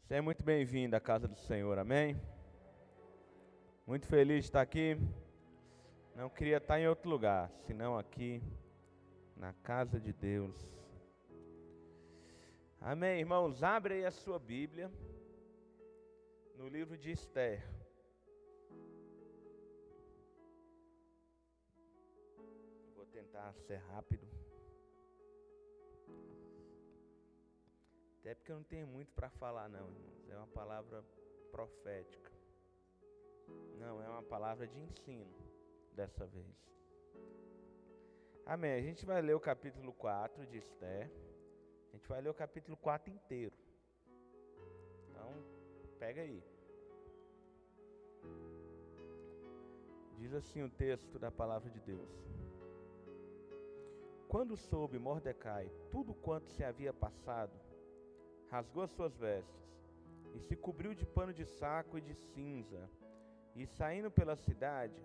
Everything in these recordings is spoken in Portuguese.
Seja muito bem-vindo à casa do Senhor, amém? Muito feliz de estar aqui. Não queria estar em outro lugar, senão aqui, na casa de Deus. Amém, irmãos? Abre aí a sua Bíblia, no livro de Esther. Vou tentar ser rápido. Até porque eu não tenho muito para falar não, irmãos. É uma palavra profética. Não, é uma palavra de ensino, dessa vez. Amém. A gente vai ler o capítulo 4 de Esther. A gente vai ler o capítulo 4 inteiro. Então, pega aí. Diz assim o texto da palavra de Deus. Quando soube Mordecai tudo quanto se havia passado, rasgou as suas vestes e se cobriu de pano de saco e de cinza, e saindo pela cidade,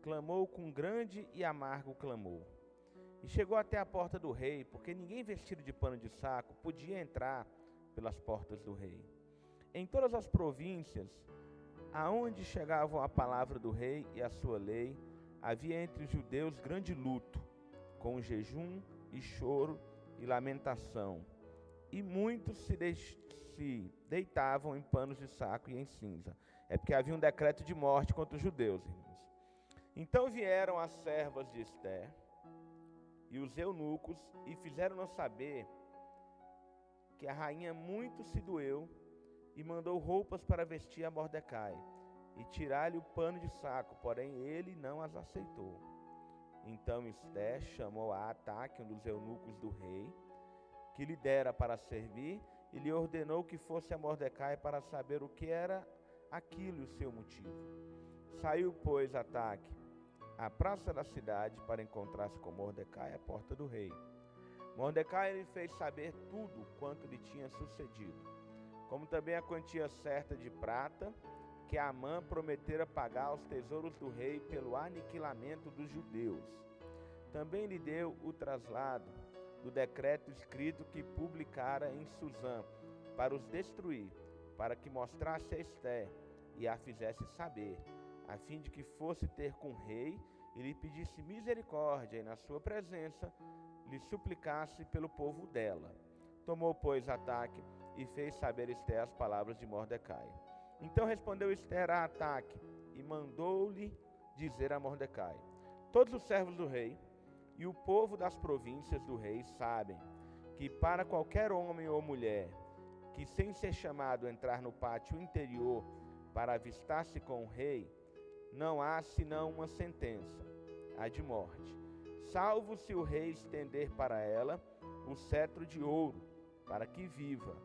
clamou com grande e amargo clamor. E chegou até a porta do rei, porque ninguém vestido de pano de saco podia entrar pelas portas do rei. Em todas as províncias, aonde chegavam a palavra do rei e a sua lei, havia entre os judeus grande luto, com jejum e choro e lamentação. E muitos se deitavam em panos de saco e em cinza. É porque havia um decreto de morte contra os judeus, irmãos. Então vieram as servas de Esther e os eunucos e fizeram-nos saber que a rainha muito se doeu e mandou roupas para vestir a Mordecai e tirar-lhe o pano de saco, porém ele não as aceitou. Então Esther chamou a Ataque, um dos eunucos do rei, que lhe dera para servir, e lhe ordenou que fosse a Mordecai para saber o que era aquilo e o seu motivo. Saiu, pois, Ataque à praça da cidade para encontrar-se com Mordecai à porta do rei. Mordecai lhe fez saber tudo quanto lhe tinha sucedido, como também a quantia certa de prata que Amã prometera pagar aos tesouros do rei pelo aniquilamento dos judeus. Também lhe deu o traslado do decreto escrito que publicara em Susã, para os destruir, para que mostrasse a Esther e a fizesse saber, a fim de que fosse ter com o rei e lhe pedisse misericórdia, e na sua presença lhe suplicasse pelo povo dela. Tomou, pois, Ataque e fez saber Esther as palavras de Mordecai. Então respondeu Esther a Ataque e mandou-lhe dizer a Mordecai: todos os servos do rei e o povo das províncias do rei sabem que para qualquer homem ou mulher que sem ser chamado entrar no pátio interior para avistar-se com o rei, não há senão uma sentença, a de morte, salvo se o rei estender para ela o cetro de ouro, para que viva.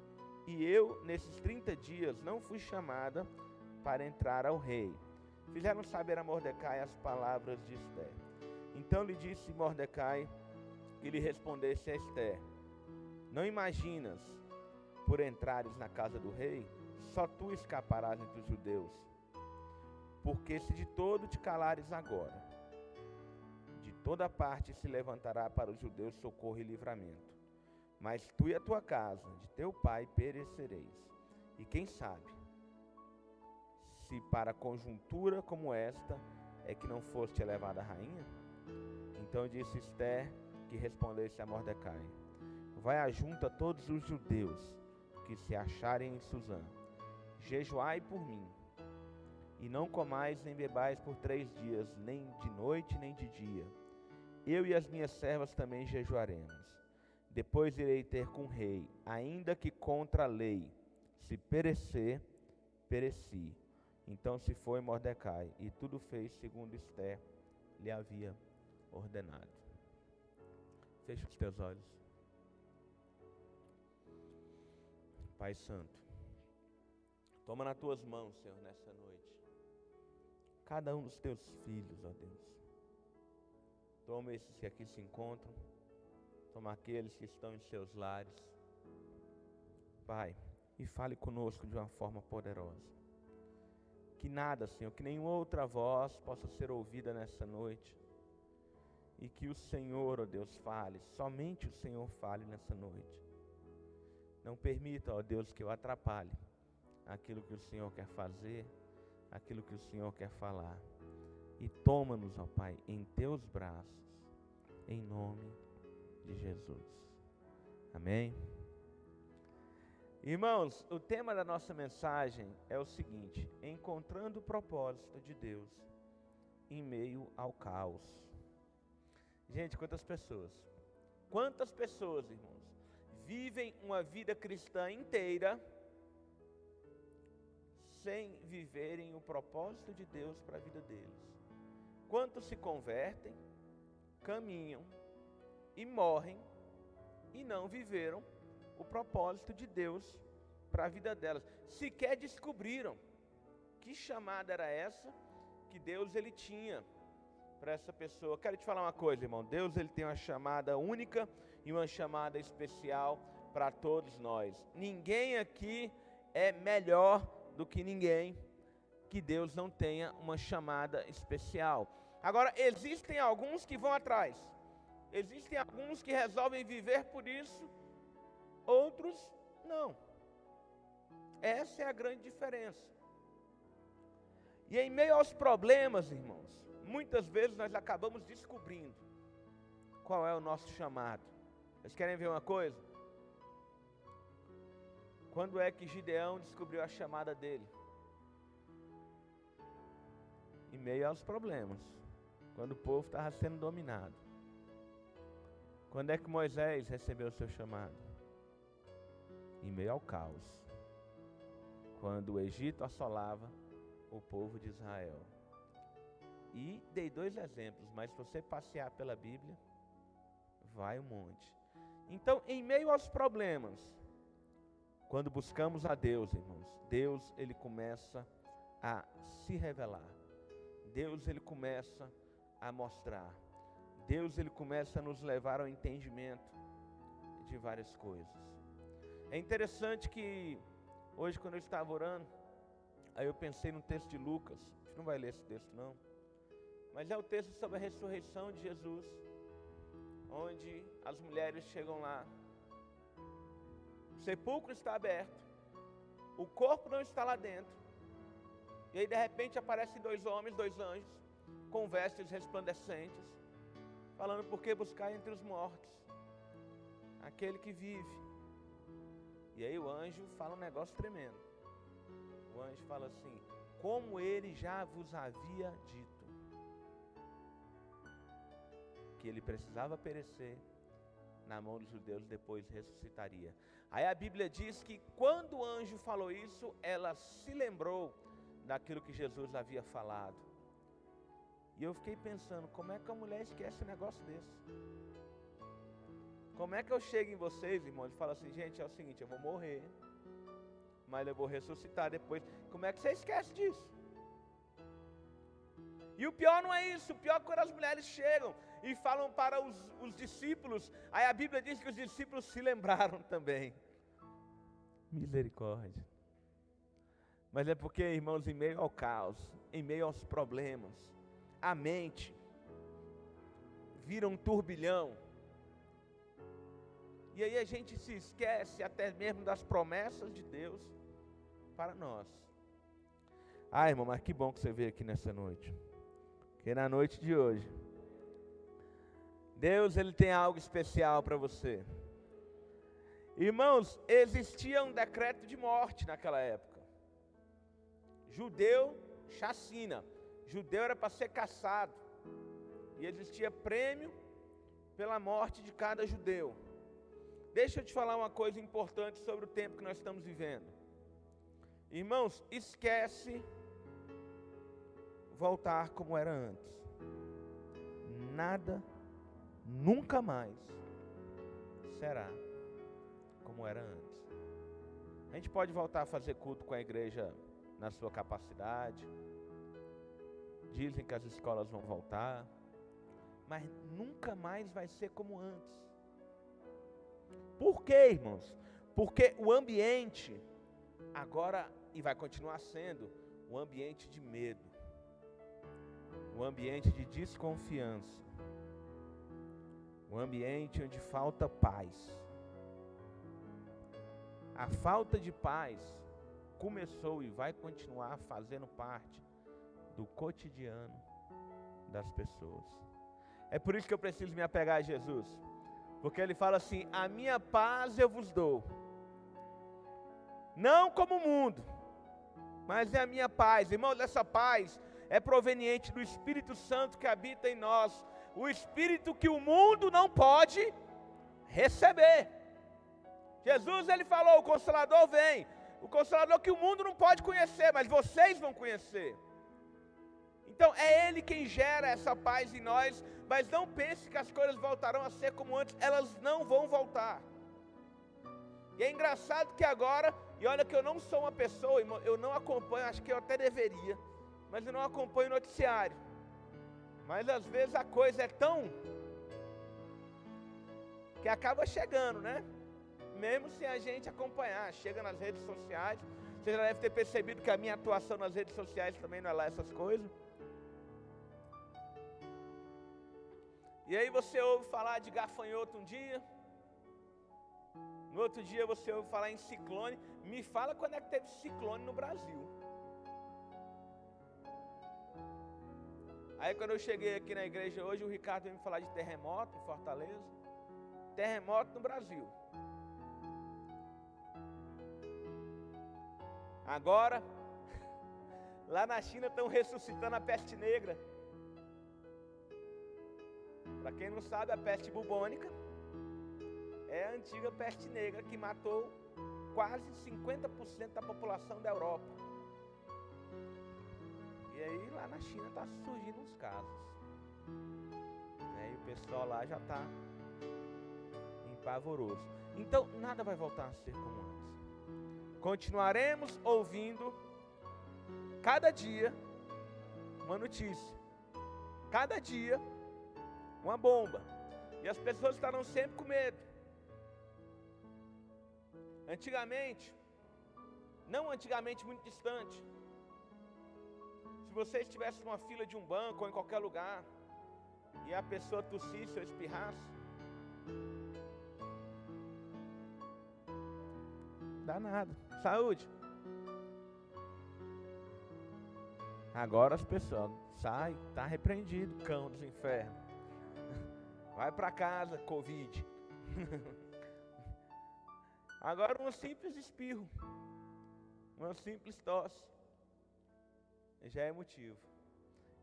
E eu, nesses 30 dias, não fui chamada para entrar ao rei. Fizeram saber a Mordecai as palavras de Esther. Então lhe disse Mordecai e lhe respondesse a Esther: não imaginas, por entrares na casa do rei, só tu escaparás entre os judeus. Porque se de todo te calares agora, de toda parte se levantará para os judeus socorro e livramento. Mas tu e a tua casa, de teu pai, perecereis. E quem sabe, se para conjuntura como esta é que não foste elevada a rainha? Então disse Esther que respondesse a Mordecai: vai ajunta todos os judeus que se acharem em Susã, jejuai por mim, e não comais nem bebais por 3 dias, nem de noite nem de dia. Eu e as minhas servas também jejuaremos. Depois irei ter com o rei, ainda que contra a lei, se perecer, pereci. Então se foi Mordecai, e tudo fez segundo Esther lhe havia ordenado. Fecha os teus olhos. Pai Santo, toma nas tuas mãos, Senhor, nessa noite, cada um dos teus filhos, ó Deus. Toma esses que aqui se encontram, toma aqueles que estão em seus lares, Pai, e fale conosco de uma forma poderosa. Que nada, Senhor, que nenhuma outra voz possa ser ouvida nessa noite, e que o Senhor, ó Deus, fale, somente o Senhor fale nessa noite. Não permita, ó Deus, que eu atrapalhe aquilo que o Senhor quer fazer, aquilo que o Senhor quer falar. E toma-nos, ó Pai, em teus braços, em nome de Jesus. Amém? Irmãos, o tema da nossa mensagem é o seguinte: encontrando o propósito de Deus em meio ao caos. Gente, quantas pessoas, irmãos, vivem uma vida cristã inteira sem viverem o propósito de Deus para a vida deles? Quantos se convertem, caminham e morrem e não viveram o propósito de Deus para a vida delas? Sequer descobriram que chamada era essa que Deus ele tinha para essa pessoa. Quero te falar uma coisa, irmão. Deus ele tem uma chamada única e uma chamada especial para todos nós. Ninguém aqui é melhor do que ninguém que Deus não tenha uma chamada especial. Agora, existem alguns que vão atrás. Existem alguns que resolvem viver por isso, outros não. Essa é a grande diferença. E em meio aos problemas, irmãos, muitas vezes nós acabamos descobrindo qual é o nosso chamado. Vocês querem ver uma coisa? Quando é que Gideão descobriu a chamada dele? Em meio aos problemas, quando o povo estava sendo dominado. Quando é que Moisés recebeu o seu chamado? Em meio ao caos, quando o Egito assolava o povo de Israel. E dei 2 exemplos, mas se você passear pela Bíblia, vai um monte. Então, em meio aos problemas, quando buscamos a Deus, irmãos, Deus ele começa a se revelar. Deus ele começa a mostrar. Deus ele começa a nos levar ao entendimento de várias coisas. É interessante que hoje, quando eu estava orando, aí eu pensei no texto de Lucas. A gente não vai ler esse texto não, mas é o texto sobre a ressurreição de Jesus, onde as mulheres chegam lá, o sepulcro está aberto, o corpo não está lá dentro, e aí de repente aparecem 2 homens, 2 anjos, com vestes resplandecentes, falando: por que buscar entre os mortos aquele que vive? E aí o anjo fala um negócio tremendo. O anjo fala assim: como ele já vos havia dito que ele precisava perecer na mão dos judeus, depois ressuscitaria. Aí a Bíblia diz que quando o anjo falou isso, ela se lembrou daquilo que Jesus havia falado. E eu fiquei pensando: como é que a mulher esquece um negócio desse? Como é que eu chego em vocês, irmãos, e falo assim: gente, é o seguinte, eu vou morrer, mas eu vou ressuscitar depois. Como é que você esquece disso? E o pior não é isso. O pior é quando as mulheres chegam e falam para os discípulos. Aí a Bíblia diz que os discípulos se lembraram também. Misericórdia. Mas é porque, irmãos, em meio ao caos, em meio aos problemas, a mente vira um turbilhão. E aí a gente se esquece até mesmo das promessas de Deus para nós. Ah, irmão, mas que bom que você veio aqui nessa noite. Porque na noite de hoje, Deus ele tem algo especial para você. Irmãos, existia um decreto de morte naquela época. Judeu, chacina. Judeu era para ser caçado. E existia prêmio pela morte de cada judeu. Deixa eu te falar uma coisa importante sobre o tempo que nós estamos vivendo. Irmãos, esquece voltar como era antes. Nada, nunca mais será como era antes. A gente pode voltar a fazer culto com a igreja na sua capacidade. Dizem que as escolas vão voltar, mas nunca mais vai ser como antes. Por quê, irmãos? Porque o ambiente agora, e vai continuar sendo, um ambiente de medo, um ambiente de desconfiança, um ambiente onde falta paz. A falta de paz começou e vai continuar fazendo parte do cotidiano das pessoas. É por isso que eu preciso me apegar a Jesus, porque Ele fala assim: a minha paz eu vos dou, não como o mundo, mas é a minha paz. Irmãos, essa paz é proveniente do Espírito Santo que habita em nós, o Espírito que o mundo não pode receber. Jesus, Ele falou: o Consolador vem, o Consolador que o mundo não pode conhecer, mas vocês vão conhecer. Então é Ele quem gera essa paz em nós, mas não pense que as coisas voltarão a ser como antes, elas não vão voltar. E é engraçado que agora, e olha que eu não sou uma pessoa, irmão, eu não acompanho, acho que eu até deveria, mas eu não acompanho o noticiário. Mas às vezes a coisa é tão que acaba chegando, né? Mesmo sem a gente acompanhar, chega nas redes sociais. Você já deve ter percebido que a minha atuação nas redes sociais também não é lá essas coisas. E aí você ouve falar de gafanhoto um dia, no outro dia você ouve falar em ciclone. Me fala quando é que teve ciclone no Brasil. Aí quando eu cheguei aqui na igreja hoje, o Ricardo veio me falar de terremoto em Fortaleza. Terremoto no Brasil. Agora, lá na China estão ressuscitando a peste negra. Para quem não sabe, a peste bubônica é a antiga peste negra que matou quase 50% da população da Europa. E aí lá na China está surgindo uns casos. E o pessoal lá já está empavoroso. Então nada vai voltar a ser como antes. Continuaremos ouvindo cada dia uma notícia. Cada dia uma bomba. E as pessoas estarão sempre com medo. Antigamente, não antigamente muito distante, se você estivesse numa fila de um banco ou em qualquer lugar, e a pessoa tossisse ou espirrasse, dá nada, saúde. Agora as pessoas saem, está repreendido, cão dos infernos. Vai para casa, Covid. Agora um simples espirro, uma simples tosse, já é motivo.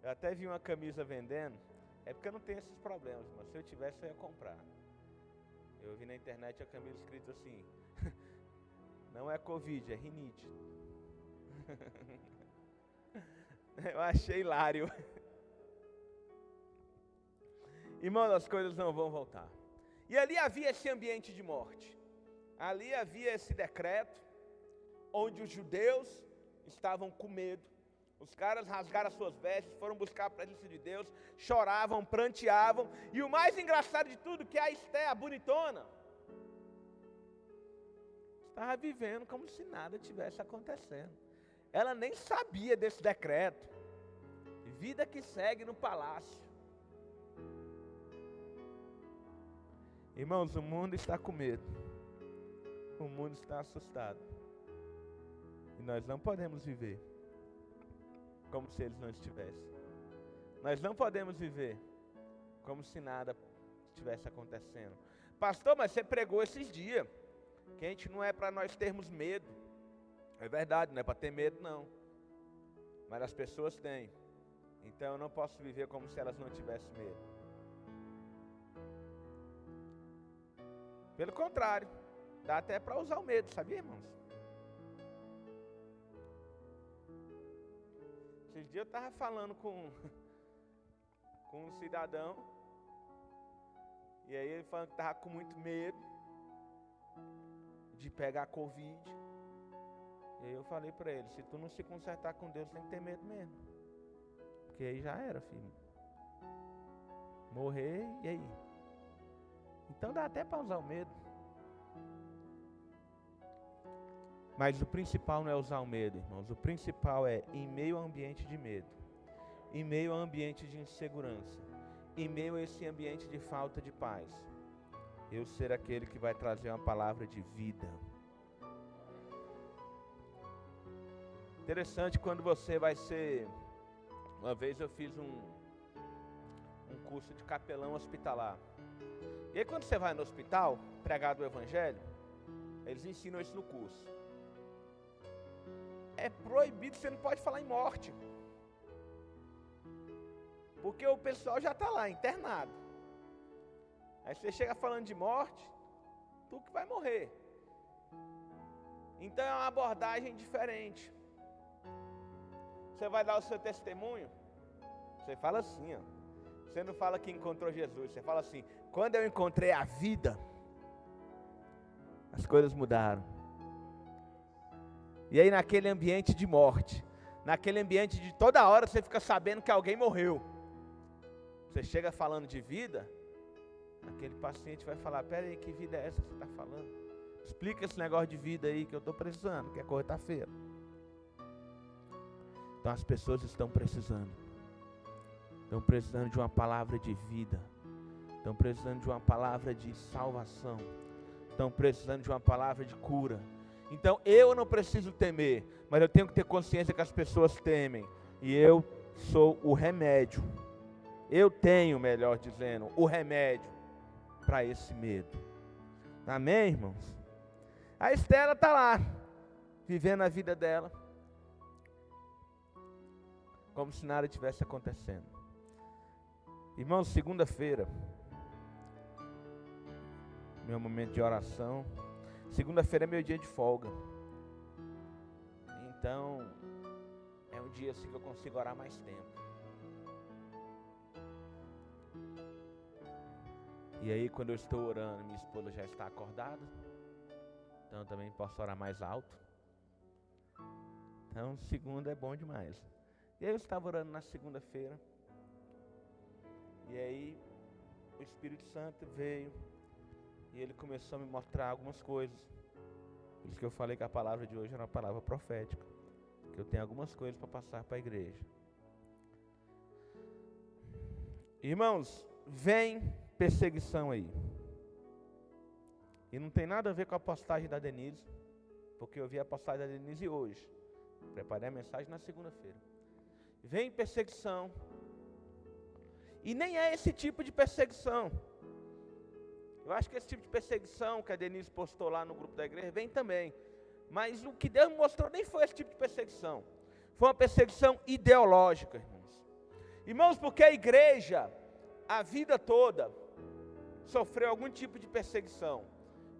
Eu até vi uma camisa vendendo, é porque eu não tenho esses problemas, mas se eu tivesse eu ia comprar. Eu vi na internet a camisa escrito assim: não é Covid, é rinite. Eu achei hilário. Irmão, as coisas não vão voltar. E ali havia esse ambiente de morte. Ali havia esse decreto, onde os judeus estavam com medo. Os caras rasgaram as suas vestes, foram buscar a presença de Deus, choravam, pranteavam. E o mais engraçado de tudo, que a Esté, a bonitona, estava vivendo como se nada tivesse acontecendo. Ela nem sabia desse decreto. Vida que segue no palácio. Irmãos, o mundo está com medo. O mundo está assustado. E nós não podemos viver como se eles não estivessem. Nós não podemos viver como se nada estivesse acontecendo. Pastor, mas você pregou esses dias que a gente não é para nós termos medo. É verdade, não é para ter medo não. Mas as pessoas têm. Então eu não posso viver como se elas não tivessem medo. Pelo contrário, dá até para usar o medo, sabia, irmãos? Esses dias eu estava falando com um cidadão, e aí ele falando que estava com muito medo de pegar Covid. E aí eu falei para ele: se tu não se consertar com Deus, tem que ter medo mesmo. Porque aí já era, filho. Morrer, e aí? Então dá até para usar o medo. Mas o principal não é usar o medo, irmãos. O principal é, em meio a ambiente de medo, em meio a ambiente de insegurança, em meio a esse ambiente de falta de paz, eu ser aquele que vai trazer uma palavra de vida. Interessante quando você vai ser... Uma vez eu fiz um curso de capelão hospitalar. E aí quando você vai no hospital, pregar do evangelho, eles ensinam isso no curso. É proibido, você não pode falar em morte. Porque o pessoal já está lá, internado. Aí você chega falando de morte, tu que vai morrer. Então é uma abordagem diferente. Você vai dar o seu testemunho, você fala assim, ó. Você não fala que encontrou Jesus, você fala assim: quando eu encontrei a vida, as coisas mudaram. E aí naquele ambiente de morte, naquele ambiente de toda hora você fica sabendo que alguém morreu. Você chega falando de vida, aquele paciente vai falar: pera aí, que vida é essa que você está falando? Explica esse negócio de vida aí que eu estou precisando, que a coisa está feia. Então as pessoas estão precisando de uma palavra de vida, estão precisando de uma palavra de salvação, estão precisando de uma palavra de cura. Então eu não preciso temer, mas eu tenho que ter consciência que as pessoas temem, e eu sou o remédio, eu tenho, melhor dizendo, o remédio para esse medo. Amém, irmãos? A Estela está lá, vivendo a vida dela, como se nada tivesse acontecendo. Irmãos, segunda-feira, meu momento de oração. Segunda-feira é meu dia de folga. Então, é um dia assim que eu consigo orar mais tempo. E aí, quando eu estou orando, minha esposa já está acordada. Então, eu também posso orar mais alto. Então, segunda é bom demais. E aí, eu estava orando na segunda-feira. E aí, o Espírito Santo veio. E ele começou a me mostrar algumas coisas. Por isso que eu falei que a palavra de hoje era uma palavra profética. Que eu tenho algumas coisas para passar para a igreja. Irmãos, vem perseguição aí. E não tem nada a ver com a postagem da Denise. Porque eu vi a postagem da Denise hoje. Preparei a mensagem na segunda-feira. Vem perseguição. E nem é esse tipo de perseguição. Eu acho que esse tipo de perseguição que a Denise postou lá no grupo da igreja vem também. Mas o que Deus me mostrou nem foi esse tipo de perseguição. Foi uma perseguição ideológica, irmãos. Irmãos, porque a igreja, a vida toda, sofreu algum tipo de perseguição.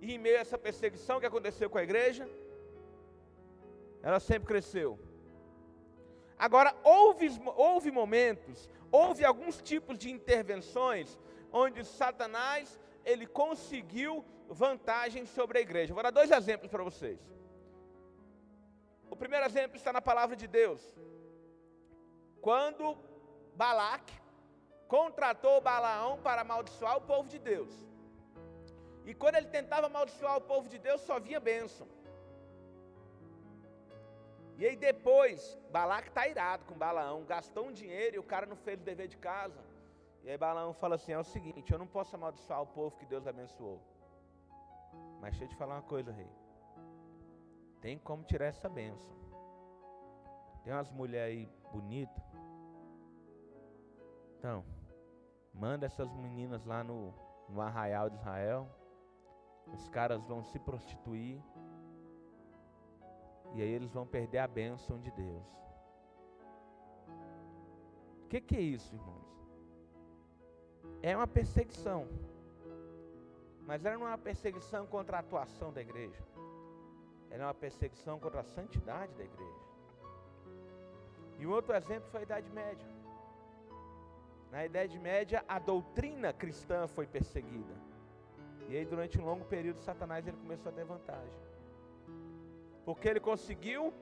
E em meio a essa perseguição, o que aconteceu com a igreja? Ela sempre cresceu. Agora, houve momentos, houve alguns tipos de intervenções, onde Satanás, ele conseguiu vantagem sobre a igreja. Vou dar 2 exemplos para vocês. O primeiro exemplo está na palavra de Deus. Quando Balaque contratou Balaão para amaldiçoar o povo de Deus. E quando ele tentava amaldiçoar o povo de Deus, só vinha bênção. E aí depois, Balaque está irado com Balaão, gastou um dinheiro e o cara não fez o dever de casa. E aí Balaão fala assim: é o seguinte, eu não posso amaldiçoar o povo que Deus abençoou. Mas deixa eu te falar uma coisa, rei. Tem como tirar essa bênção. Tem umas mulheres aí bonitas. Então, manda essas meninas lá no arraial de Israel. Os caras vão se prostituir. E aí eles vão perder a bênção de Deus. O que é isso, irmãos? É uma perseguição. Mas ela não é uma perseguição contra a atuação da igreja. Ela é uma perseguição contra a santidade da igreja. E um outro exemplo foi a Idade Média. Na Idade Média, a doutrina cristã foi perseguida. E aí, durante um longo período, Satanás ele começou a ter vantagem. Porque ele conseguiu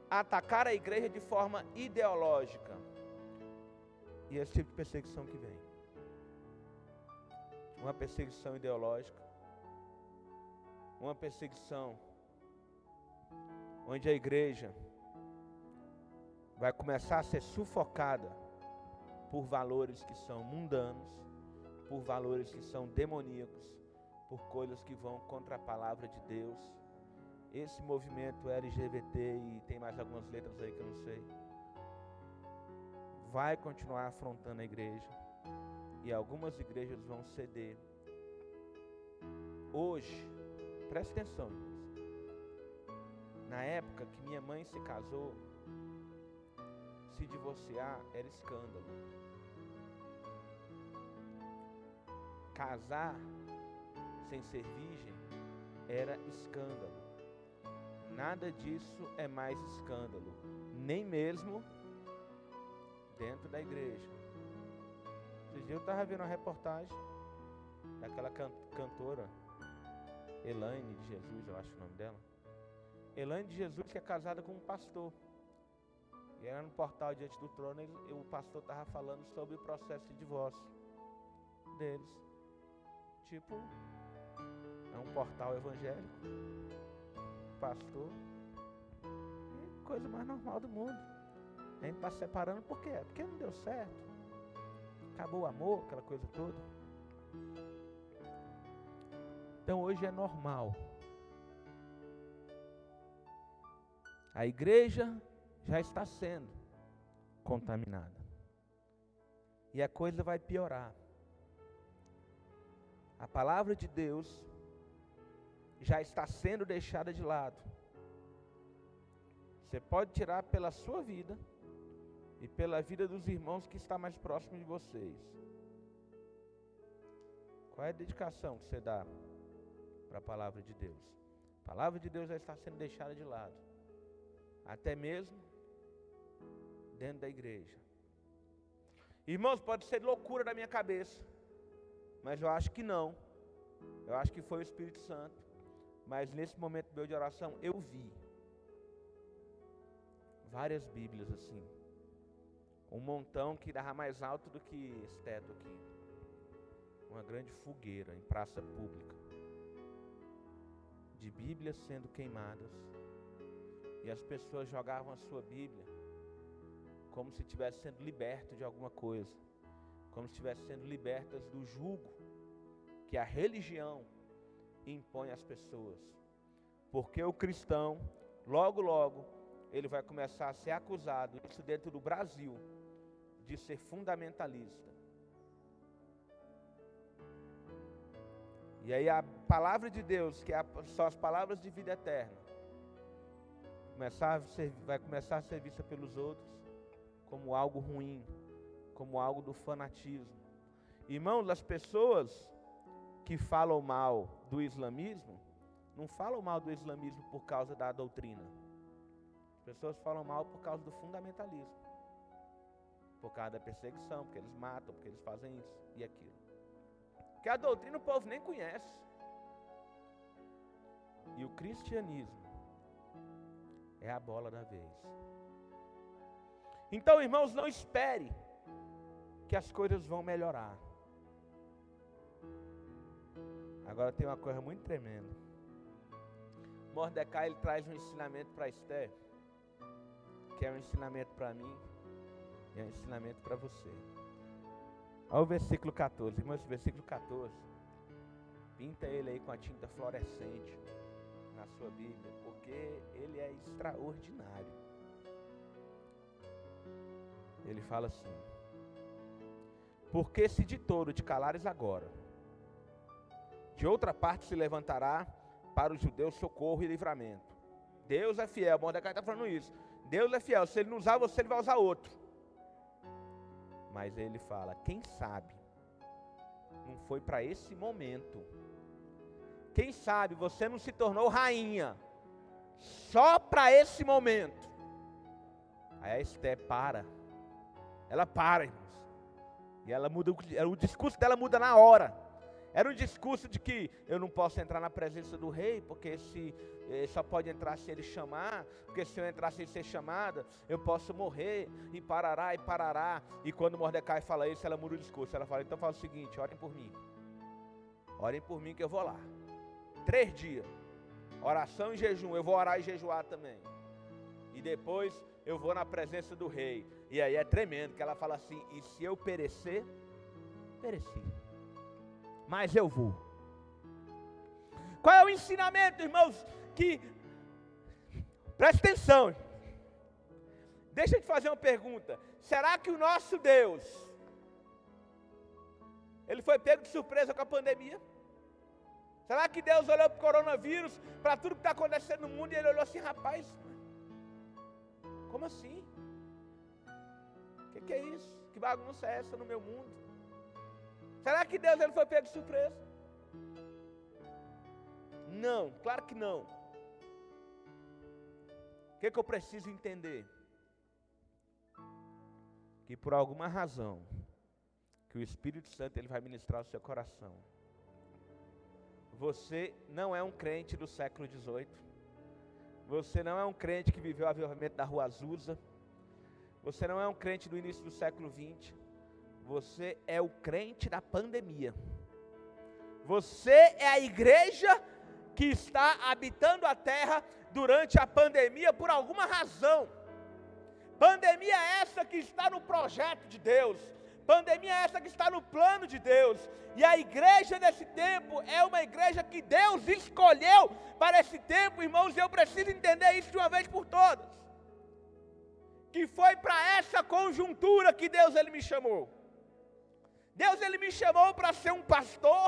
atacar a igreja de forma ideológica. E esse tipo de perseguição que vem. Uma perseguição ideológica. Uma perseguição onde a igreja vai começar a ser sufocada por valores que são mundanos, por valores que são demoníacos, por coisas que vão contra a palavra de Deus. esse movimento LGBT e tem mais algumas letras aí que eu não sei, vai continuar afrontando a igreja e algumas igrejas vão ceder. Hoje, preste atenção, irmãos. Na época que minha mãe se casou, se divorciar era escândalo. Casar sem ser virgem era escândalo. Nada disso é mais escândalo, nem mesmo dentro da igreja. Esses dias eu estava vendo uma reportagem daquela cantora Elaine de Jesus, eu acho o nome dela. Elaine de Jesus, que é casada com um pastor. E era no portal Diante do Trono, o pastor estava falando sobre o processo de divórcio deles. Tipo, é um portal evangélico, pastor, e coisa mais normal do mundo. A gente está separando por quê? Porque não deu certo. Acabou o amor, aquela coisa toda. Então hoje é normal. A igreja já está sendo contaminada. E a coisa vai piorar. A palavra de Deus já está sendo deixada de lado. Você pode tirar pela sua vida e pela vida dos irmãos que está mais próximo de vocês. Qual é a dedicação que você dá para a palavra de Deus? A palavra de Deus já está sendo deixada de lado. Até mesmo dentro da igreja. Irmãos, pode ser loucura da minha cabeça, mas eu acho que não. Eu acho que foi o Espírito Santo. Mas nesse momento meu de oração, eu vi várias Bíblias assim. Um montão que dava mais alto do que esse teto aqui. Uma grande fogueira em praça pública. De Bíblias sendo queimadas. E as pessoas jogavam a sua Bíblia como se estivessem sendo libertas de alguma coisa. Como se estivessem sendo libertas do jugo que a religião impõe às pessoas. Porque o cristão, logo, logo, ele vai começar a ser acusado, isso dentro do Brasil, de ser fundamentalista. E aí a palavra de Deus, que são as palavras de vida eterna, vai começar a ser vista pelos outros como algo ruim, como algo do fanatismo. Irmãos, as pessoas que falam mal do islamismo, não falam mal do islamismo por causa da doutrina. As pessoas falam mal por causa do fundamentalismo. Por causa da perseguição, porque eles matam, porque eles fazem isso e aquilo. Porque a doutrina o povo nem conhece. E o cristianismo é a bola da vez. Então, irmãos, não espere que as coisas vão melhorar. Agora tem uma coisa muito tremenda. Mordecai, ele traz um ensinamento para Esther, que é um ensinamento para mim e é um ensinamento para você. Olha o versículo 14, irmãos, esse versículo 14, pinta ele aí com a tinta fluorescente na sua Bíblia, porque ele é extraordinário. Ele fala assim: porque se de todo te calares agora, de outra parte se levantará para os judeus socorro e livramento. Deus é fiel, Mordecai está falando isso. Deus é fiel, se ele não usar você, ele vai usar outro. Mas ele fala, quem sabe, não foi para esse momento. Quem sabe você não se tornou rainha, só para esse momento. Aí a Esther para. Ela para, irmãos. E ela muda, o discurso dela muda na hora. Era um discurso de que eu não posso entrar na presença do rei, porque só pode entrar se ele chamar, porque se eu entrar sem ser chamada, eu posso morrer, e parará, e parará. E quando Mordecai fala isso, ela muda o discurso. Ela fala, então fala o seguinte, orem por mim que eu vou lá. 3 dias, oração e jejum, eu vou orar e jejuar também. E depois eu vou na presença do rei. E aí é tremendo, que ela fala assim, e se eu perecer, pereci. Mas eu vou. Qual é o ensinamento, irmãos, que Presta atenção. Deixa eu te fazer uma pergunta. Será que o nosso Deus, Ele foi pego de surpresa com a pandemia? Será que Deus olhou para o coronavírus, para tudo que está acontecendo no mundo, e Ele olhou assim, rapaz, como assim? O que é isso? Que bagunça é essa no meu mundo? Será que Deus ele foi pego de surpresa? Não, claro que não. O que eu preciso entender? Que por alguma razão, que o Espírito Santo ele vai ministrar o seu coração. Você não é um crente do século XVIII. Você não é um crente que viveu o avivamento da Rua Azusa. Você não é um crente do início do século XX. Você é o crente da pandemia. Você é a igreja que está habitando a terra durante a pandemia por alguma razão. Pandemia essa que está no projeto de Deus. Pandemia essa que está no plano de Deus. E a igreja desse tempo é uma igreja que Deus escolheu para esse tempo, irmãos, e eu preciso entender isso de uma vez por todas. Que foi para essa conjuntura que Deus ele me chamou. Deus ele me chamou para ser um pastor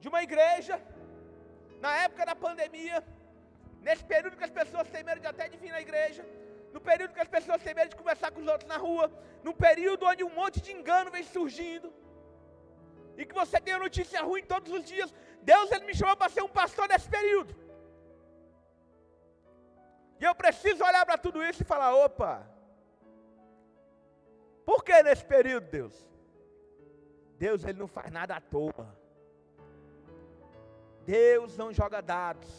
de uma igreja, na época da pandemia, nesse período que as pessoas têm medo de até de vir na igreja, no período que as pessoas têm medo de conversar com os outros na rua, no período onde um monte de engano vem surgindo, e que você tem notícia ruim todos os dias. Deus ele me chamou para ser um pastor nesse período. E eu preciso olhar para tudo isso e falar, opa, por que nesse período, Deus? Deus ele não faz nada à toa. Deus não joga dados.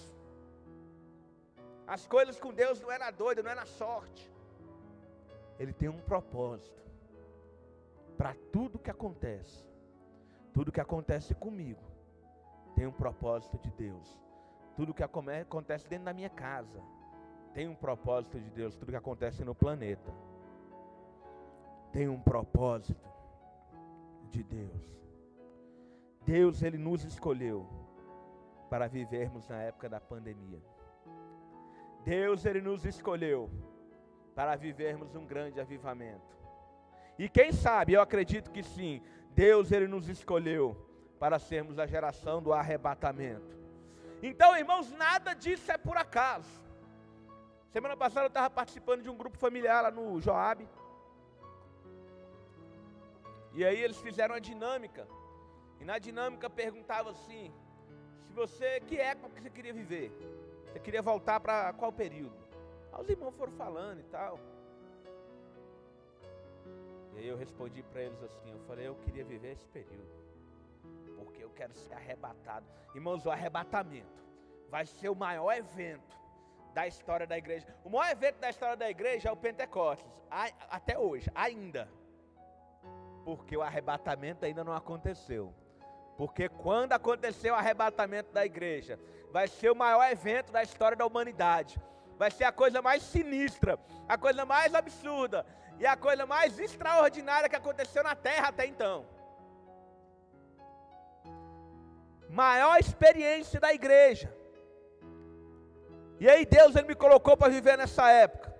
As coisas com Deus não é na doida, não é na sorte. Ele tem um propósito para tudo que acontece. Tudo que acontece comigo tem um propósito de Deus. Tudo que acontece dentro da minha casa tem um propósito de Deus. Tudo que acontece no planeta tem um propósito de Deus. Deus ele nos escolheu para vivermos na época da pandemia. Deus ele nos escolheu para vivermos um grande avivamento. E quem sabe, eu acredito que sim, Deus ele nos escolheu para sermos a geração do arrebatamento. Então, irmãos, nada disso é por acaso. Semana passada eu estava participando de um grupo familiar lá no Joab. E aí eles fizeram uma dinâmica. E na dinâmica perguntava assim, se você, que época que você queria viver? Você queria voltar para qual período? Aí os irmãos foram falando e tal. E aí eu respondi para eles assim, eu falei, eu queria viver esse período, porque eu quero ser arrebatado. Irmãos, o arrebatamento vai ser o maior evento da história da igreja. O maior evento da história da igreja é o Pentecostes, até hoje, ainda. Porque o arrebatamento ainda não aconteceu. Porque quando acontecer o arrebatamento da igreja, vai ser o maior evento da história da humanidade. Vai ser a coisa mais sinistra, a coisa mais absurda e a coisa mais extraordinária que aconteceu na terra até então. Maior experiência da igreja. E aí Deus ele me colocou para viver nessa época.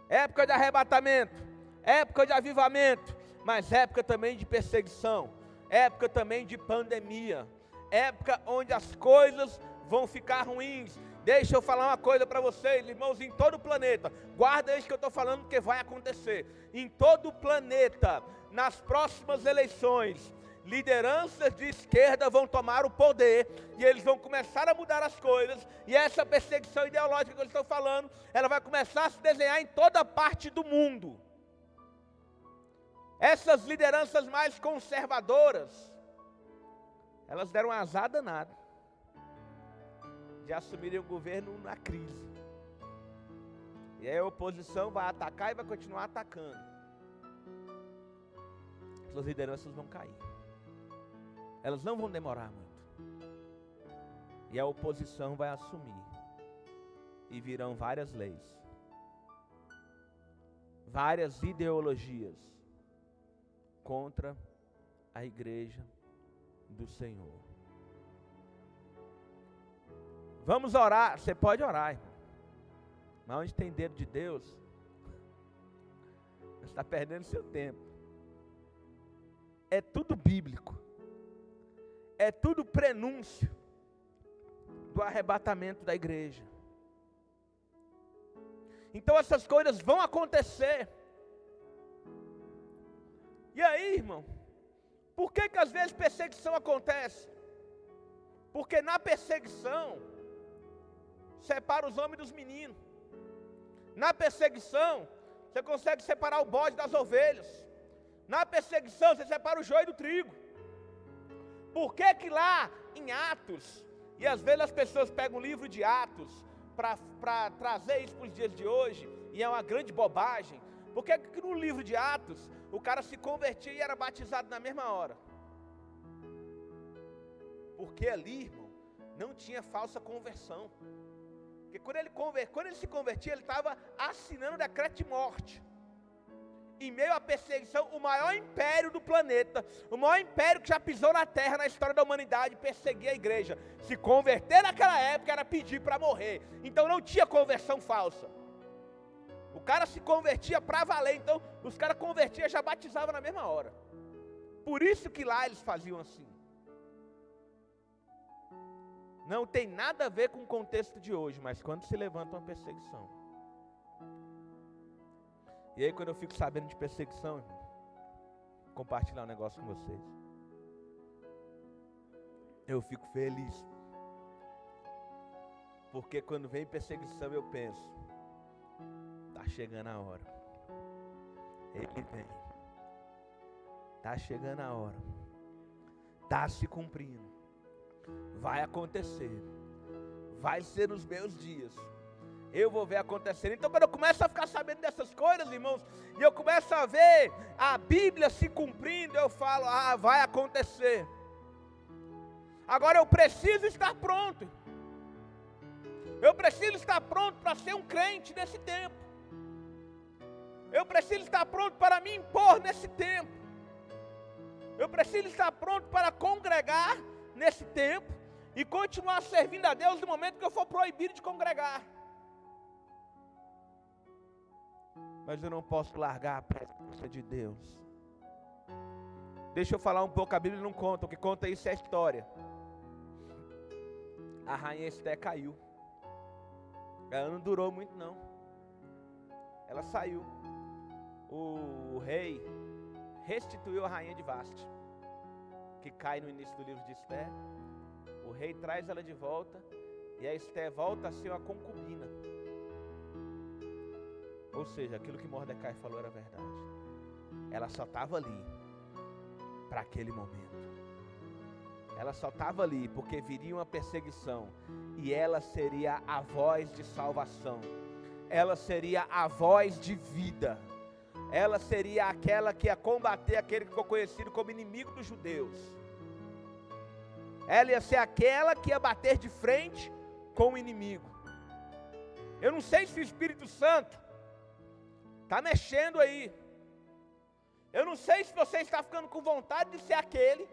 Época de arrebatamento, época de avivamento, mas época também de perseguição, época também de pandemia, época onde as coisas vão ficar ruins. Deixa eu falar uma coisa para vocês, irmãos, em todo o planeta, guarda isso que eu estou falando, porque vai acontecer. Em todo o planeta, nas próximas eleições, lideranças de esquerda vão tomar o poder, e eles vão começar a mudar as coisas, e essa perseguição ideológica que eu estou falando, ela vai começar a se desenhar em toda parte do mundo. Essas lideranças mais conservadoras, elas deram um azar danado de assumirem o governo na crise. E aí a oposição vai atacar e vai continuar atacando. Essas lideranças vão cair. Elas não vão demorar muito. E a oposição vai assumir. E virão várias leis. Várias ideologias contra a igreja do Senhor. Vamos orar, você pode orar, irmão. Mas onde tem dedo de Deus, você está perdendo seu tempo. É tudo bíblico. É tudo prenúncio do arrebatamento da igreja. Então essas coisas vão acontecer. E aí, irmão, por que às vezes perseguição acontece? Porque na perseguição, separa os homens dos meninos. Na perseguição, você consegue separar o bode das ovelhas. Na perseguição, você separa o joio do trigo. Por que lá em Atos, e às vezes as pessoas pegam o livro de Atos para trazer isso para os dias de hoje, e é uma grande bobagem. Por que no livro de Atos, o cara se convertia e era batizado na mesma hora? Porque ali, irmão, não tinha falsa conversão. Porque quando ele se convertia, ele estava assinando o decreto de morte. Em meio à perseguição, o maior império do planeta, o maior império que já pisou na terra na história da humanidade, perseguia a igreja. Se converter naquela época era pedir para morrer. Então não tinha conversão falsa. O cara se convertia para valer. Então os caras convertiam e já batizavam na mesma hora. Por isso que lá eles faziam assim. Não tem nada a ver com o contexto de hoje, mas quando se levanta uma perseguição. E aí quando eu fico sabendo de perseguição, irmão, vou compartilhar um negócio com vocês. Eu fico feliz. Porque quando vem perseguição eu penso, está chegando a hora. Ele vem. Está chegando a hora. Está se cumprindo. Vai acontecer. Vai ser nos meus dias. Eu vou ver acontecer. Então quando eu começo a ficar sabendo dessas coisas, irmãos, e eu começo a ver a Bíblia se cumprindo, eu falo, vai acontecer. Agora eu preciso estar pronto. Eu preciso estar pronto para ser um crente nesse tempo. Eu preciso estar pronto para me impor nesse tempo. Eu preciso estar pronto para congregar nesse tempo e continuar servindo a Deus no momento que eu for proibido de congregar. Mas eu não posso largar a presença de Deus. Deixa eu falar um pouco, a Bíblia não conta, o que conta isso é a história. A rainha Esté caiu. Ela não durou muito não. Ela saiu. O rei restituiu a rainha de Vaste, que cai no início do livro de Esté. O rei traz ela de volta, e a Esté volta a ser uma concubina. Ou seja, aquilo que Mordecai falou era verdade. Ela só estava ali para aquele momento. Ela só estava ali porque viria uma perseguição, e ela seria a voz de salvação. Ela seria a voz de vida. Ela seria aquela que ia combater aquele que ficou conhecido como inimigo dos judeus. Ela ia ser aquela que ia bater de frente com o inimigo. Eu não sei se o Espírito Santo está mexendo aí. Eu não sei se você está ficando com vontade de ser aquele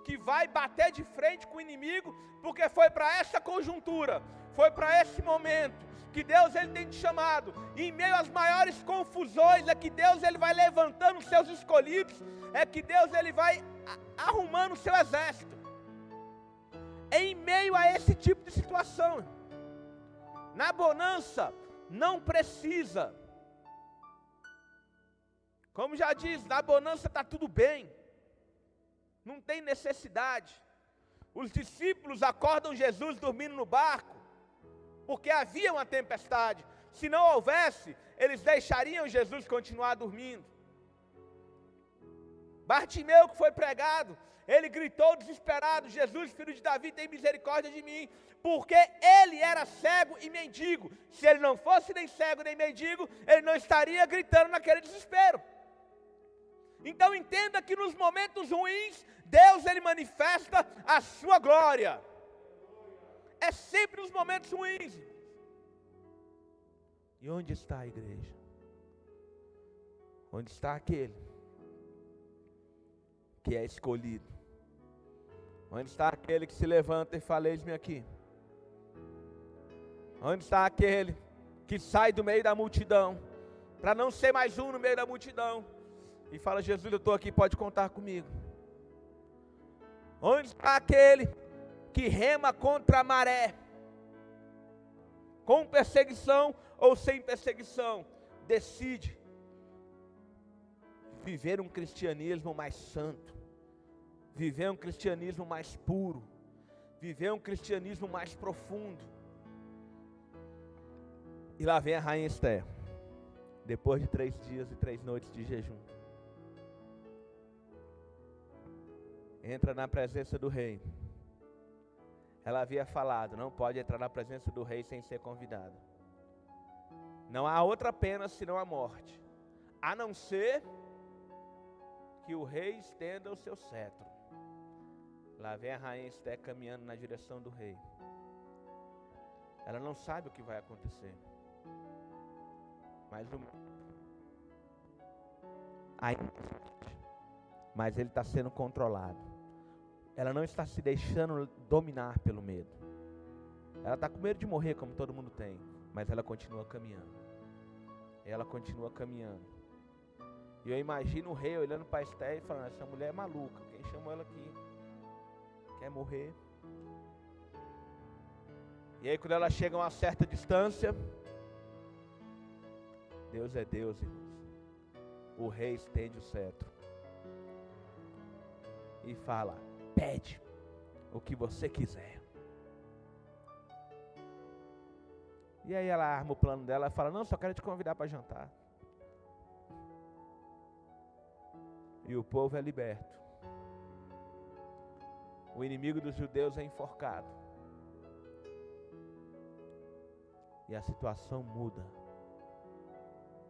que vai bater de frente com o inimigo, porque foi para essa conjuntura, foi para esse momento que Deus ele tem te chamado. E em meio às maiores confusões é que Deus ele vai levantando os seus escolhidos, é que Deus ele vai arrumando o seu exército. Em meio a esse tipo de situação, na bonança não precisa. Como já diz, na bonança está tudo bem. Não tem necessidade. Os discípulos acordam Jesus dormindo no barco, porque havia uma tempestade. Se não houvesse, eles deixariam Jesus continuar dormindo. Bartimeu, que foi pregado, ele gritou desesperado: Jesus, filho de Davi, tem misericórdia de mim. Porque ele era cego e mendigo. Se ele não fosse nem cego nem mendigo, ele não estaria gritando naquele desespero. Então entenda que nos momentos ruins, Deus ele manifesta a sua glória. É sempre nos momentos ruins. E onde está a igreja? Onde está aquele que é escolhido? Onde está aquele que se levanta e fala: eis-me aqui? Onde está aquele que sai do meio da multidão, para não ser mais um no meio da multidão, e fala: Jesus, eu estou aqui, pode contar comigo. Onde está aquele que rema contra a maré, com perseguição ou sem perseguição, decide viver um cristianismo mais santo, viver um cristianismo mais puro, viver um cristianismo mais profundo? E lá vem a rainha Esther, depois de 3 dias e 3 noites de jejum, entra na presença do rei. Ela havia falado: não pode entrar na presença do rei sem ser convidada. Não há outra pena senão a morte, a não ser que o rei estenda o seu cetro. Lá vem a rainha Esther caminhando na direção do rei. Ela não sabe o que vai acontecer, mas ele está sendo controlado. Ela não está se deixando dominar pelo medo. Ela está com medo de morrer, como todo mundo tem, mas ela continua caminhando. Ela continua caminhando. E eu imagino o rei olhando para Esther e falando: essa mulher é maluca, quem chamou ela aqui? Quer morrer? E aí, quando ela chega a uma certa distância, Deus é Deus, irmãos. O rei estende o cetro e fala: pede o que você quiser. E aí ela arma o plano dela e fala: não, só quero te convidar para jantar. E o povo é liberto. O inimigo dos judeus é enforcado. E a situação muda,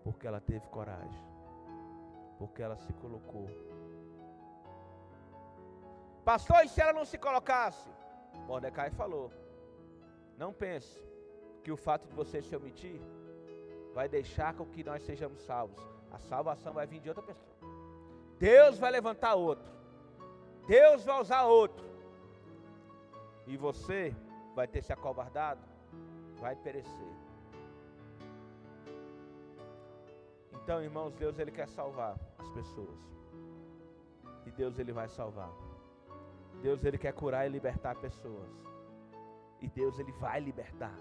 porque ela teve coragem, porque ela se colocou. Pastor, e se ela não se colocasse? Mordecai falou: não pense que o fato de você se omitir vai deixar com que nós sejamos salvos. A salvação vai vir de outra pessoa. Deus vai levantar outro. Deus vai usar outro. E você vai ter se acovardado, vai perecer. Então, irmãos, Deus ele quer salvar as pessoas. E Deus ele vai salvar. Deus ele quer curar e libertar pessoas. E Deus ele vai libertar.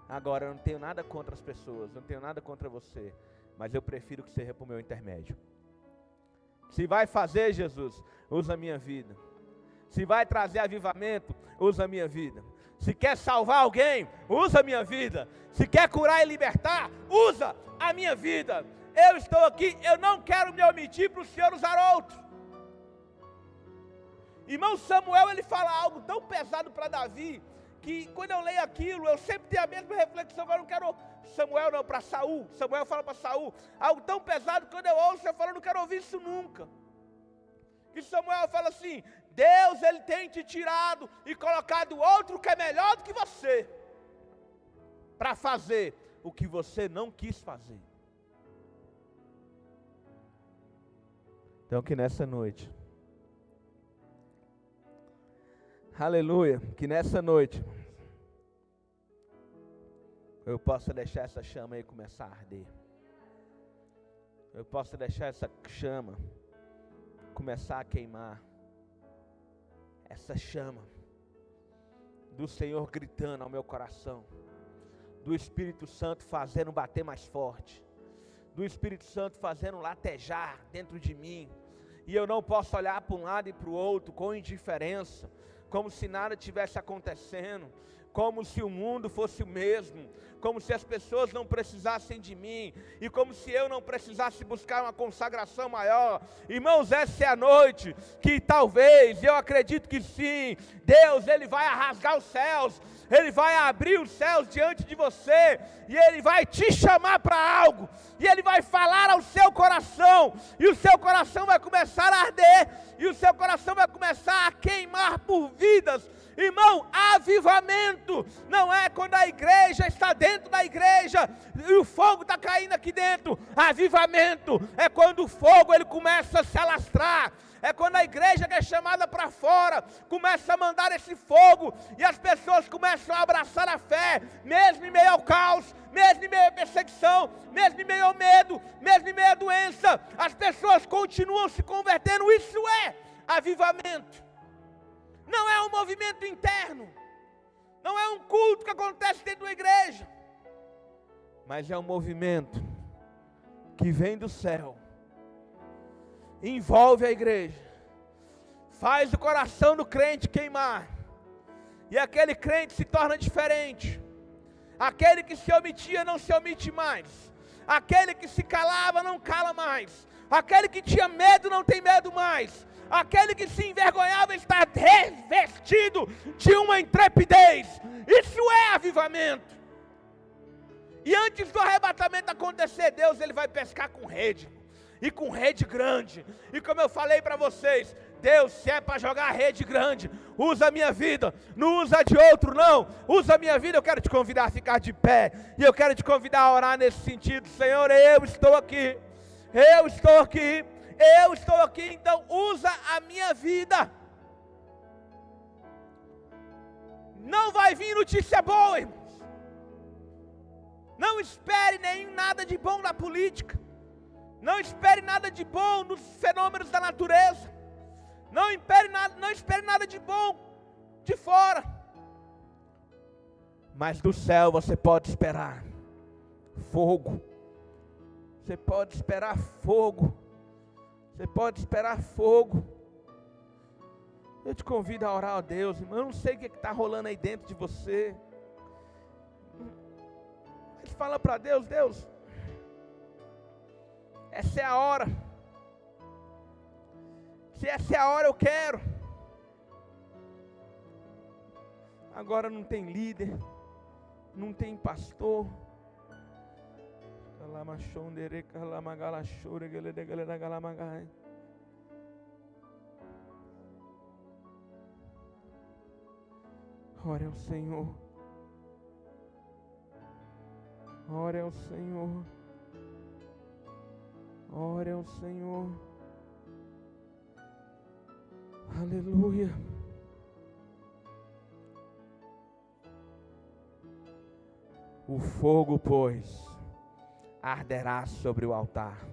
Agora, eu não tenho nada contra as pessoas, não tenho nada contra você, mas eu prefiro que seja para o meu intermédio. Se vai fazer, Jesus, usa a minha vida. Se vai trazer avivamento, usa a minha vida. Se quer salvar alguém, usa a minha vida. Se quer curar e libertar, usa a minha vida. Eu estou aqui, eu não quero me omitir para o Senhor usar outro. Irmão, Samuel, ele fala algo tão pesado para Davi, que quando eu leio aquilo, eu sempre tenho a mesma reflexão. Eu não quero, Samuel não, para Saul. Samuel fala para Saul, algo tão pesado que quando eu ouço, eu falo: não quero ouvir isso nunca. Que Samuel fala assim: Deus ele tem te tirado e colocado outro que é melhor do que você, para fazer o que você não quis fazer. Então que nessa noite, aleluia, que nessa noite eu possa deixar essa chama aí começar a arder. Eu possa deixar essa chama começar a queimar. Essa chama do Senhor gritando ao meu coração, do Espírito Santo fazendo bater mais forte, do Espírito Santo fazendo latejar dentro de mim, e eu não posso olhar para um lado e para o outro com indiferença, como se nada tivesse acontecendo, como se o mundo fosse o mesmo, como se as pessoas não precisassem de mim, e como se eu não precisasse buscar uma consagração maior. Irmãos, essa é a noite que talvez, eu acredito que sim, Deus ele vai rasgar os céus, Ele vai abrir os céus diante de você, e Ele vai te chamar para algo, e Ele vai falar ao seu coração, e o seu coração vai começar a arder, e o seu coração vai começar a queimar por vidas, Irmão, avivamento não é quando a igreja está dentro da igreja e o fogo está caindo aqui dentro. Avivamento é quando o fogo ele começa a se alastrar. É quando a igreja que é chamada para fora começa a mandar esse fogo e as pessoas começam a abraçar a fé, mesmo em meio ao caos, mesmo em meio à perseguição, mesmo em meio ao medo, mesmo em meio à doença. As pessoas continuam se convertendo. Isso é avivamento. Não é um movimento interno, não é um culto que acontece dentro da igreja, mas é um movimento que vem do céu, envolve a igreja, faz o coração do crente queimar, e aquele crente se torna diferente. Aquele que se omitia não se omite mais, aquele que se calava não cala mais, aquele que tinha medo não tem medo mais, aquele que se envergonhava está revestido de uma intrepidez. Isso é avivamento. E antes do arrebatamento acontecer, Deus ele vai pescar com rede, e com rede grande. E como eu falei para vocês, Deus, se é para jogar rede grande, usa a minha vida, não usa de outro não, usa a minha vida. Eu quero te convidar a ficar de pé, e eu quero te convidar a orar nesse sentido. Senhor, eu estou aqui, eu estou aqui, eu estou aqui, então usa a minha vida. Não vai vir notícia boa, irmãos. Não espere nem nada de bom da política. Não espere nada de bom nos fenômenos da natureza. Não espere nada de bom de fora. Mas do céu você pode esperar fogo. Você pode esperar fogo. Você pode esperar fogo. Eu te convido a orar a Deus, irmão. Eu não sei o que está rolando aí dentro de você. Mas fala para Deus, Deus, essa é a hora. Se essa é a hora, eu quero. Agora não tem líder, não tem pastor. Ore ao Senhor. Ore ao Senhor. Ore ao Senhor. Aleluia. O fogo, pois, arderá sobre o altar,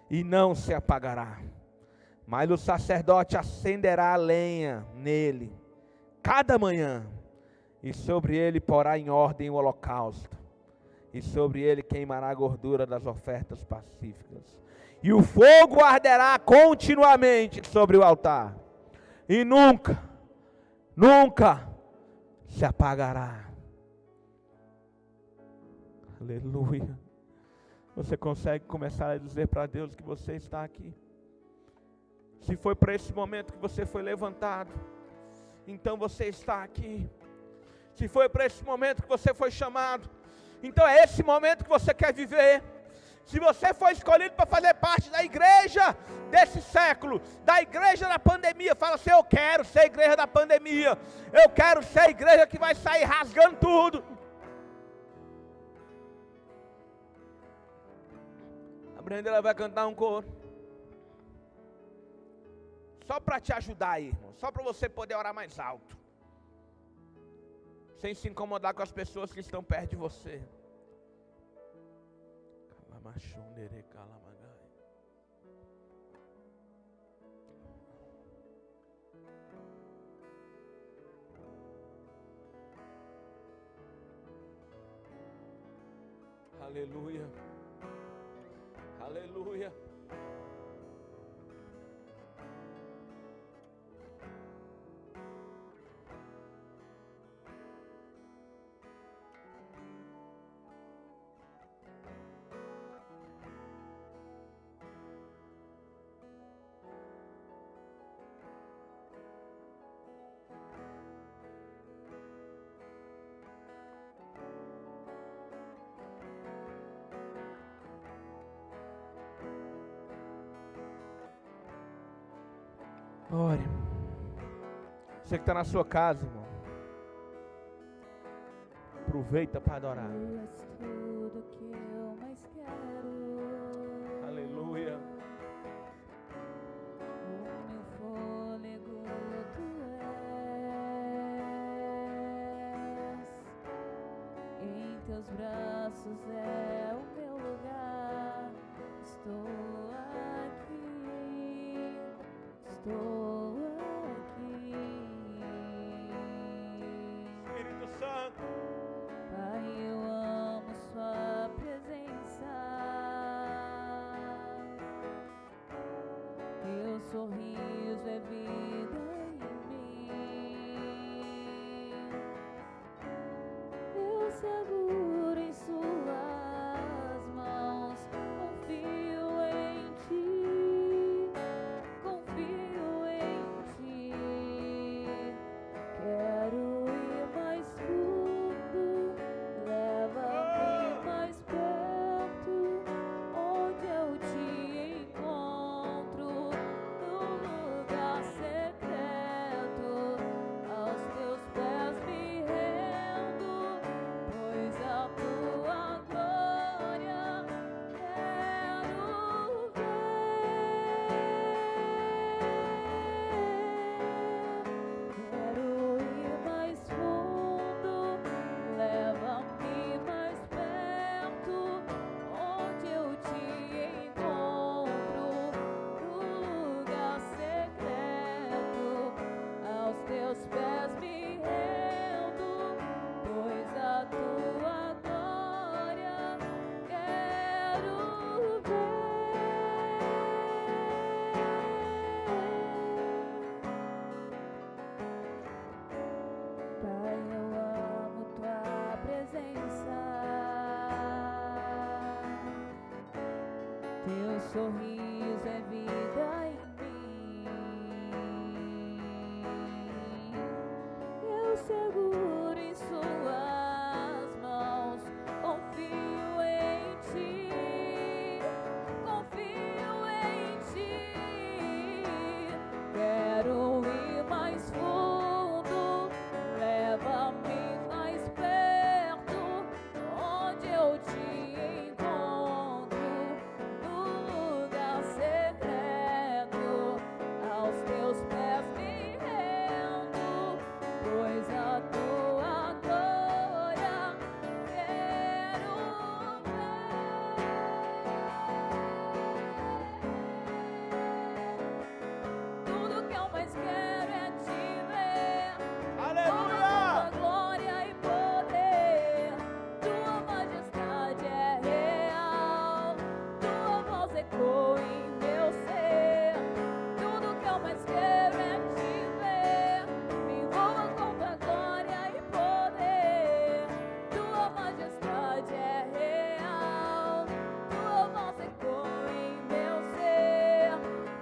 e não se apagará, mas o sacerdote acenderá a lenha nele, cada manhã, e sobre ele porá em ordem o holocausto, e sobre ele queimará a gordura das ofertas pacíficas, e o fogo arderá continuamente sobre o altar, e nunca, nunca se apagará. Aleluia. Você consegue começar a dizer para Deus que você está aqui? Se foi para esse momento que você foi levantado, então você está aqui. Se foi para esse momento que você foi chamado, então é esse momento que você quer viver. Se você foi escolhido para fazer parte da igreja desse século, da igreja da pandemia, fala assim: eu quero ser a igreja da pandemia, eu quero ser a igreja que vai sair rasgando tudo. A Brenda ela vai cantar um coro, só para te ajudar aí, irmão, só para você poder orar mais alto, sem se incomodar com as pessoas que estão perto de você. Aleluia. Aleluia. Ore. Você que está na sua casa, irmão, Aproveita para adorar. Tu és tudo que eu mais quero. Aleluia. O meu fôlego tu és. Em teus braços é o meu lugar. Estou aqui. Espírito Santo. Pai, eu amo sua presença. Teu sorriso é vida em mim. Eu seguro em suas mãos. Confio em ti. Confio em ti. Quero ir mais fundo. Leva-me mais perto, onde eu te encontro, no lugar secreto. Aos teus pés me rendo, pois a tua glória quero ver. Quero ir mais fundo, leva-me mais perto, onde eu te encontro, no lugar secreto. Aos teus pés me rendo, pois a tua glória quero ver. Pai, eu amo tua presença. Teu sorriso é vida em mim. Eu seguro em suas mãos. Confio em ti. Confio em ti. Quero ir mais fundo. Leva-me mais perto, onde eu te encontro, no lugar secreto. Aos teus pés me rendo, pois a tua glória quero ver. Tudo que eu mais quero é te ver. Aleluia. Tua glória e poder, tua majestade é real, tua voz ecoa em meu ser. Tudo que eu mais quero é te ver. Me envolva com tua glória e poder, tua majestade é real, tua voz ecoa em meu ser.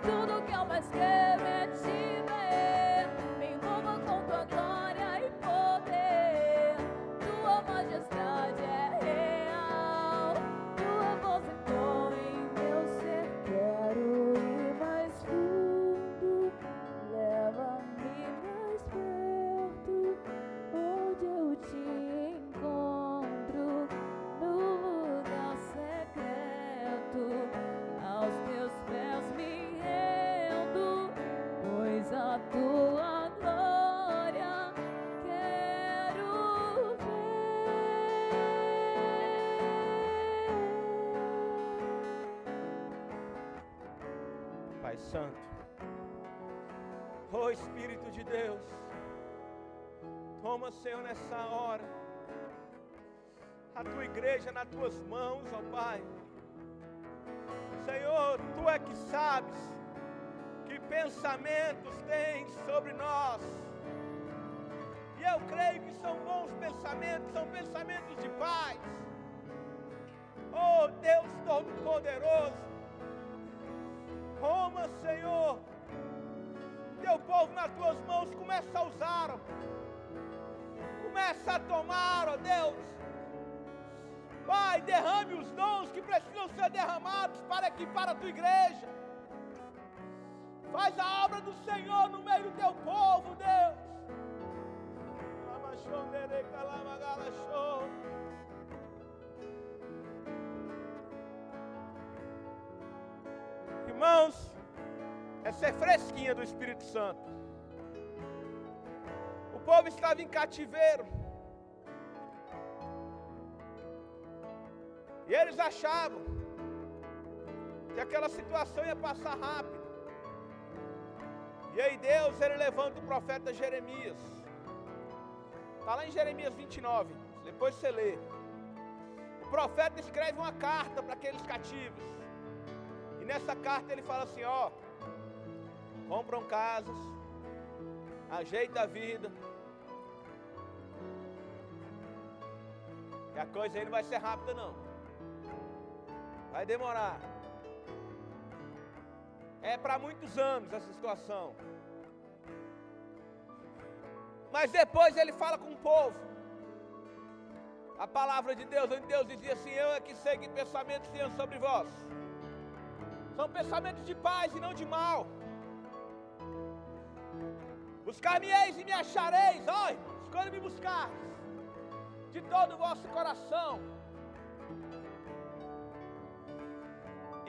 Tudo que eu mais quero é te ver. Me envolva com tua glória e poder, tua majestade é real, tua voz ecoa em meu ser. Quero ir mais fundo, leva-me mais perto, onde eu te encontro, no lugar secreto. Aos teus pés me rendo, pois a tua glória quero ver. Pai Santo. Oh Espírito de Deus. Toma, Senhor, nessa hora a tua igreja nas tuas mãos, ó Pai. Senhor, tu é que sabes que pensamentos tens sobre nós. E eu creio que são bons pensamentos, são pensamentos de paz. Oh Deus Todo-Poderoso, toma, Senhor, teu povo nas tuas mãos, começa a usar, ó. Começa a tomar, ó Deus. Pai, derrame os dons que precisam ser derramados para equipar a tua igreja. Faz a obra do Senhor no meio do teu povo, Deus. Irmãos, é ser fresquinha do Espírito Santo. O povo estava em cativeiro. E eles achavam que aquela situação ia passar rápido. E aí Deus, ele levanta o profeta Jeremias. Está lá em Jeremias 29, depois você lê. O profeta escreve uma carta para aqueles cativos. E nessa carta ele fala assim, ó, compram casas, ajeita a vida. E a coisa aí não vai ser rápida não. Vai demorar. É para muitos anos essa situação. Mas depois ele fala com o povo. A palavra de Deus, onde Deus dizia assim, eu é que sei que pensamentos tenho sobre vós. São pensamentos de paz e não de mal. Buscar-me-eis e me achareis, ó irmãos, quando me buscardes, de todo o vosso coração.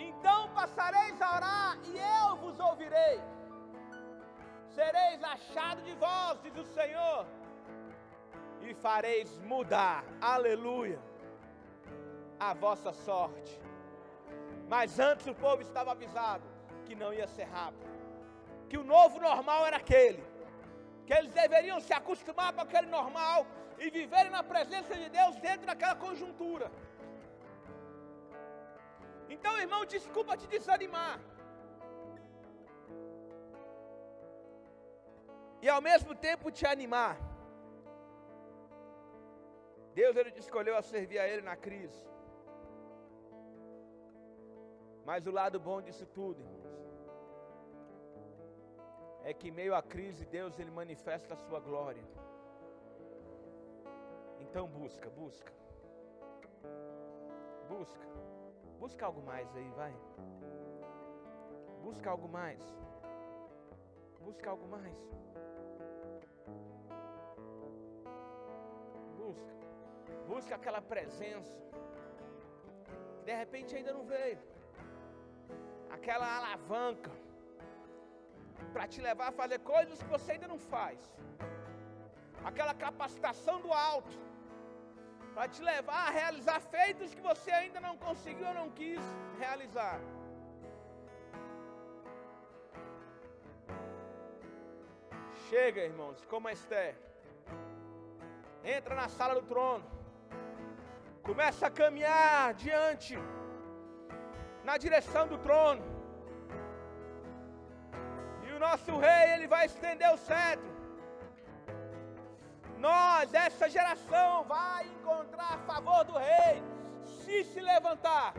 Então passareis a orar e eu vos ouvirei. Sereis achados de vós, diz o Senhor, e fareis mudar, aleluia, a vossa sorte. Mas antes o povo estava avisado que não ia ser rápido, que o novo normal era aquele, que eles deveriam se acostumar com aquele normal e viverem na presença de Deus dentro daquela conjuntura. Então, irmão, desculpa te desanimar. E ao mesmo tempo te animar. Deus, ele te escolheu a servir a Ele na crise. Mas o lado bom disso tudo, irmãos, é que em meio à crise, Deus, ele manifesta a sua glória. Então busca. Busca algo mais aí, vai. Busca algo mais. Busca aquela presença que de repente ainda não veio. Aquela alavanca para te levar a fazer coisas que você ainda não faz. Aquela capacitação do alto para te levar a realizar feitos que você ainda não conseguiu ou não quis realizar. Chega, irmãos, como Esther. Entra na sala do trono. Começa a caminhar diante, na direção do trono. E o nosso rei, ele vai estender o cetro. Nós, essa geração, vai encontrar a favor do rei, se levantar.